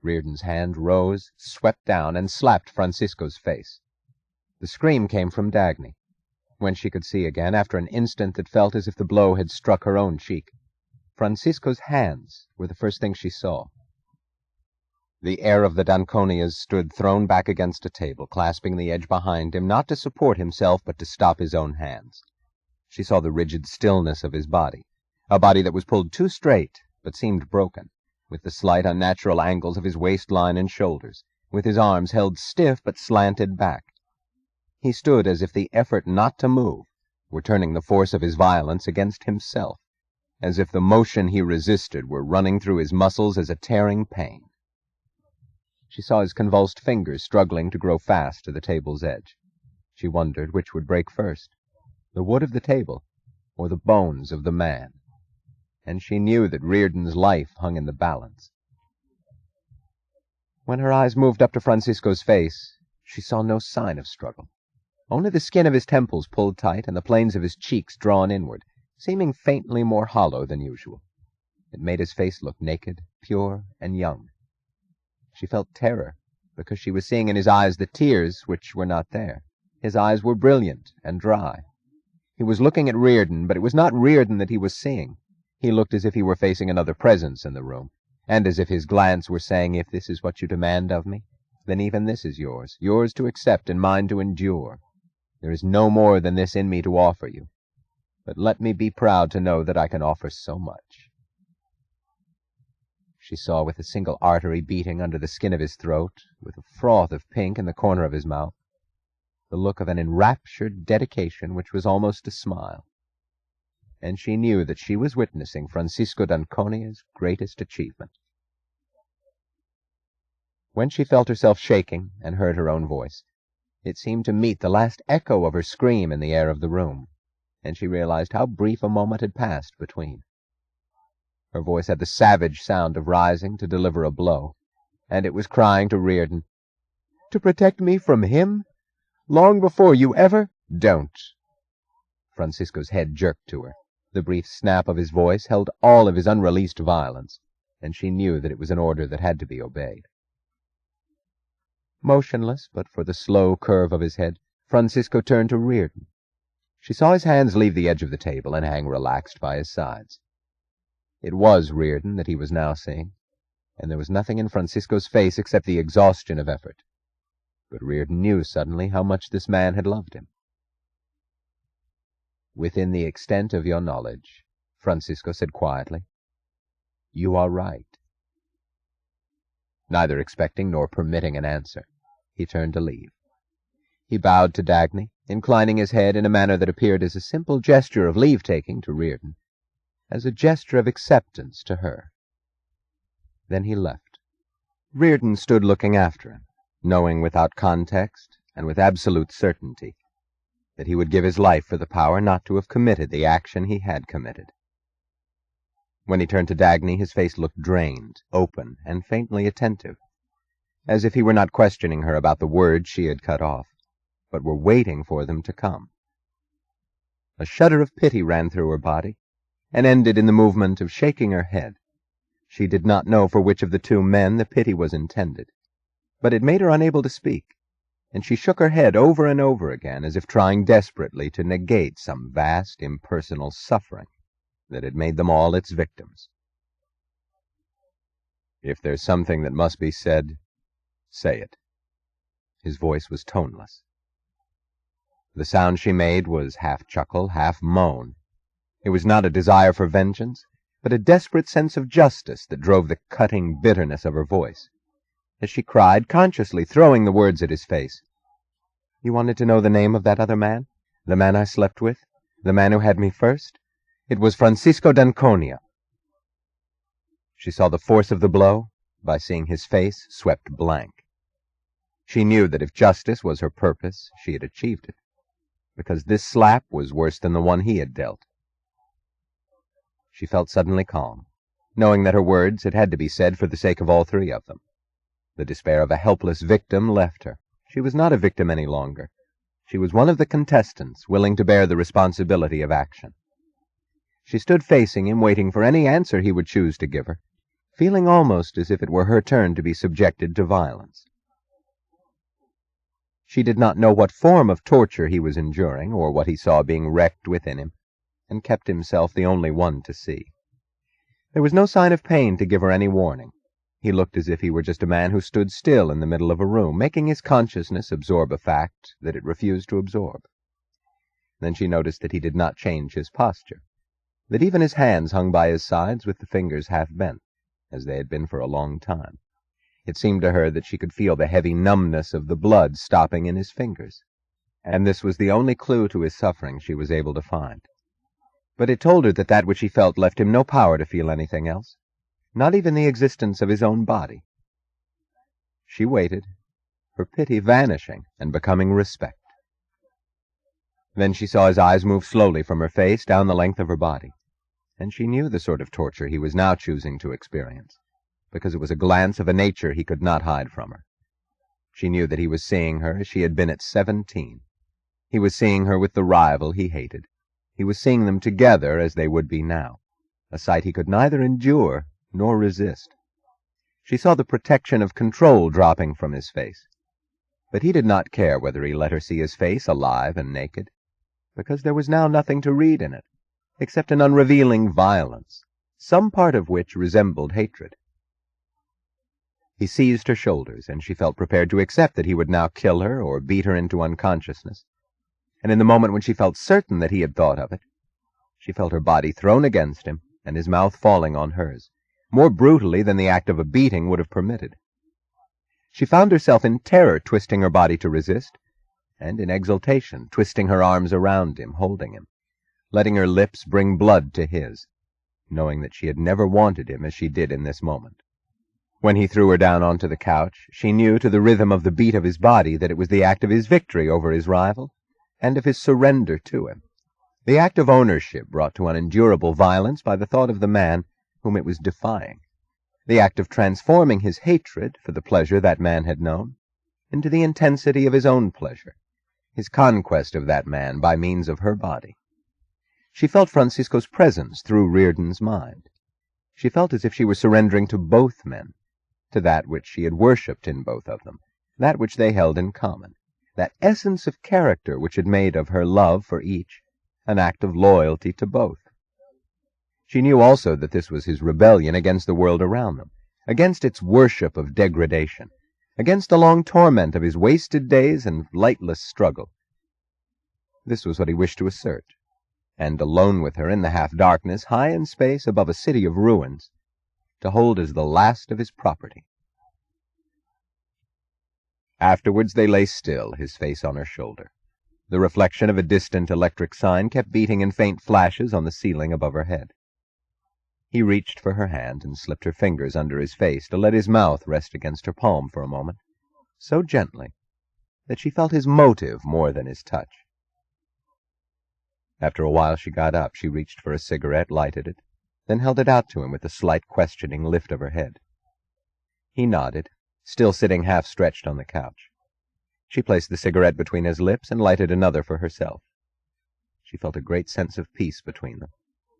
Reardon's hand rose, swept down, and slapped Francisco's face. The scream came from Dagny. When she could see again, after an instant that felt as if the blow had struck her own cheek, Francisco's hands were the first thing she saw. The heir of the d'Anconias stood thrown back against a table, clasping the edge behind him, not to support himself, but to stop his own hands. She saw the rigid stillness of his body, a body that was pulled too straight, but seemed broken, with the slight unnatural angles of his waistline and shoulders, with his arms held stiff but slanted back. He stood as if the effort not to move were turning the force of his violence against himself, as if the motion he resisted were running through his muscles as a tearing pain. She saw his convulsed fingers struggling to grow fast to the table's edge. She wondered which would break first, the wood of the table or the bones of the man, and she knew that Reardon's life hung in the balance. When her eyes moved up to Francisco's face, she saw no sign of struggle. Only the skin of his temples pulled tight and the planes of his cheeks drawn inward, seeming faintly more hollow than usual. It made his face look naked, pure, and young. She felt terror, because she was seeing in his eyes the tears which were not there. His eyes were brilliant and dry. He was looking at Reardon, but it was not Reardon that he was seeing. He looked as if he were facing another presence in the room, and as if his glance were saying, "If this is what you demand of me, then even this is yours, yours to accept and mine to endure. There is no more than this in me to offer you, but let me be proud to know that I can offer so much." She saw, with a single artery beating under the skin of his throat, with a froth of pink in the corner of his mouth, the look of an enraptured dedication which was almost a smile, and she knew that she was witnessing Francisco d'Anconia's greatest achievement. When she felt herself shaking and heard her own voice, it seemed to meet the last echo of her scream in the air of the room, and she realized how brief a moment had passed between. Her voice had the savage sound of rising to deliver a blow, and it was crying to Reardon, "To protect me from him? Long before you ever—" "Don't!" Francisco's head jerked to her. The brief snap of his voice held all of his unreleased violence, and she knew that it was an order that had to be obeyed. Motionless, but for the slow curve of his head, Francisco turned to Reardon. She saw his hands leave the edge of the table and hang relaxed by his sides. It was Reardon that he was now seeing, and there was nothing in Francisco's face except the exhaustion of effort. But Reardon knew suddenly how much this man had loved him. "Within the extent of your knowledge," Francisco said quietly, "you are right." Neither expecting nor permitting an answer, he turned to leave. He bowed to Dagny, inclining his head in a manner that appeared as a simple gesture of leave-taking to Reardon, as a gesture of acceptance to her. Then he left. Reardon stood looking after him, knowing without context and with absolute certainty that he would give his life for the power not to have committed the action he had committed. When he turned to Dagny, his face looked drained, open, and faintly attentive, as if he were not questioning her about the words she had cut off, but were waiting for them to come. A shudder of pity ran through her body, and ended in the movement of shaking her head. She did not know for which of the two men the pity was intended, but it made her unable to speak, and she shook her head over and over again, as if trying desperately to negate some vast, impersonal suffering that had made them all its victims. "If there's something that must be said, say it." His voice was toneless. The sound she made was half chuckle, half moan. It was not a desire for vengeance, but a desperate sense of justice that drove the cutting bitterness of her voice, as she cried, consciously throwing the words at his face, "You wanted to know the name of that other man? The man I slept with? The man who had me first? It was Francisco d'Anconia." She saw the force of the blow by seeing his face swept blank. She knew that if justice was her purpose, she had achieved it, because this slap was worse than the one he had dealt. She felt suddenly calm, knowing that her words had had to be said for the sake of all three of them. The despair of a helpless victim left her. She was not a victim any longer. She was one of the contestants, willing to bear the responsibility of action. She stood facing him, waiting for any answer he would choose to give her, feeling almost as if it were her turn to be subjected to violence. She did not know what form of torture he was enduring, or what he saw being wrecked within him, and kept himself the only one to see. There was no sign of pain to give her any warning. He looked as if he were just a man who stood still in the middle of a room, making his consciousness absorb a fact that it refused to absorb. Then she noticed that he did not change his posture, that even his hands hung by his sides with the fingers half bent, as they had been for a long time. It seemed to her that she could feel the heavy numbness of the blood stopping in his fingers, and this was the only clue to his suffering she was able to find. But it told her that that which he felt left him no power to feel anything else, not even the existence of his own body. She waited, her pity vanishing and becoming respect. Then she saw his eyes move slowly from her face down the length of her body, and she knew the sort of torture he was now choosing to experience, because it was a glance of a nature he could not hide from her. She knew that he was seeing her as she had been at 17. He was seeing her with the rival he hated. He was seeing them together as they would be now, a sight he could neither endure nor resist. She saw the protection of control dropping from his face, but he did not care whether he let her see his face alive and naked, because there was now nothing to read in it, except an unrevealing violence, some part of which resembled hatred. He seized her shoulders, and she felt prepared to accept that he would now kill her or beat her into unconsciousness. And in the moment when she felt certain that he had thought of it, she felt her body thrown against him and his mouth falling on hers, more brutally than the act of a beating would have permitted. She found herself in terror twisting her body to resist, and in exultation twisting her arms around him, holding him, letting her lips bring blood to his, knowing that she had never wanted him as she did in this moment. When he threw her down onto the couch, she knew to the rhythm of the beat of his body that it was the act of his victory over his rival, and of his surrender to him, the act of ownership brought to unendurable violence by the thought of the man whom it was defying, the act of transforming his hatred for the pleasure that man had known into the intensity of his own pleasure, his conquest of that man by means of her body. She felt Francisco's presence through Reardon's mind. She felt as if she were surrendering to both men, to that which she had worshipped in both of them, that which they held in common, that essence of character which had made of her love for each an act of loyalty to both. She knew also that this was his rebellion against the world around them, against its worship of degradation, against the long torment of his wasted days and lightless struggle. This was what he wished to assert, and alone with her in the half-darkness, high in space above a city of ruins, to hold as the last of his property. Afterwards they lay still, his face on her shoulder. The reflection of a distant electric sign kept beating in faint flashes on the ceiling above her head. He reached for her hand and slipped her fingers under his face to let his mouth rest against her palm for a moment, so gently that she felt his motive more than his touch. After a while she got up. She reached for a cigarette, lighted it, then held it out to him with a slight questioning lift of her head. He nodded, still sitting half-stretched on the couch. She placed the cigarette between his lips and lighted another for herself. She felt a great sense of peace between them,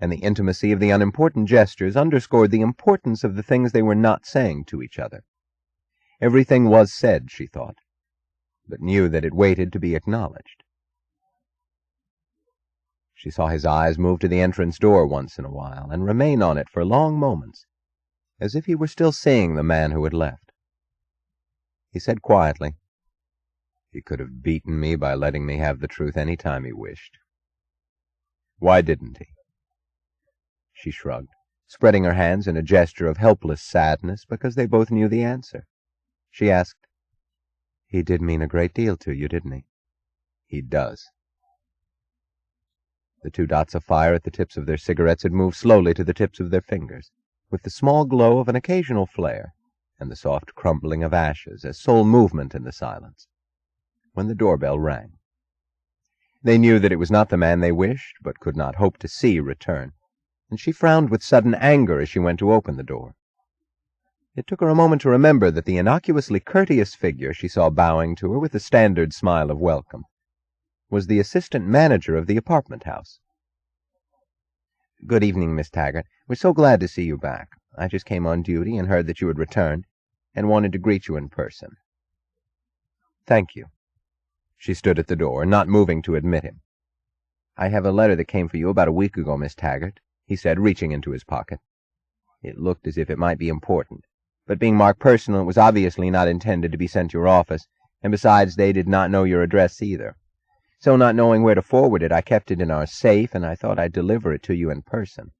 and the intimacy of the unimportant gestures underscored the importance of the things they were not saying to each other. Everything was said, she thought, but knew that it waited to be acknowledged. She saw his eyes move to the entrance door once in a while, and remain on it for long moments, as if he were still seeing the man who had left. He said quietly, "He could have beaten me by letting me have the truth any time he wished. Why didn't he?" She shrugged, spreading her hands in a gesture of helpless sadness, because they both knew the answer. She asked, "He did mean a great deal to you, didn't he?" "He does." The two dots of fire at the tips of their cigarettes had moved slowly to the tips of their fingers, with the small glow of an occasional flare, and the soft crumbling of ashes as sole movement in the silence, when the doorbell rang. They knew that it was not the man they wished, but could not hope to see return, and she frowned with sudden anger as she went to open the door. It took her a moment to remember that the innocuously courteous figure she saw bowing to her with a standard smile of welcome was the assistant manager of the apartment house. "Good evening, Miss Taggart. We're so glad to see you back. I just came on duty and heard that you had returned, and wanted to greet you in person." "Thank you." She stood at the door, not moving to admit him. "I have a letter that came for you about a week ago, Miss Taggart," he said, reaching into his pocket. It looked as if it might be important, but being marked personal, it was obviously not intended to be sent to your office, and besides, they did not know your address either. So not knowing where to forward it, I kept it in our safe, and I thought I'd deliver it to you in person.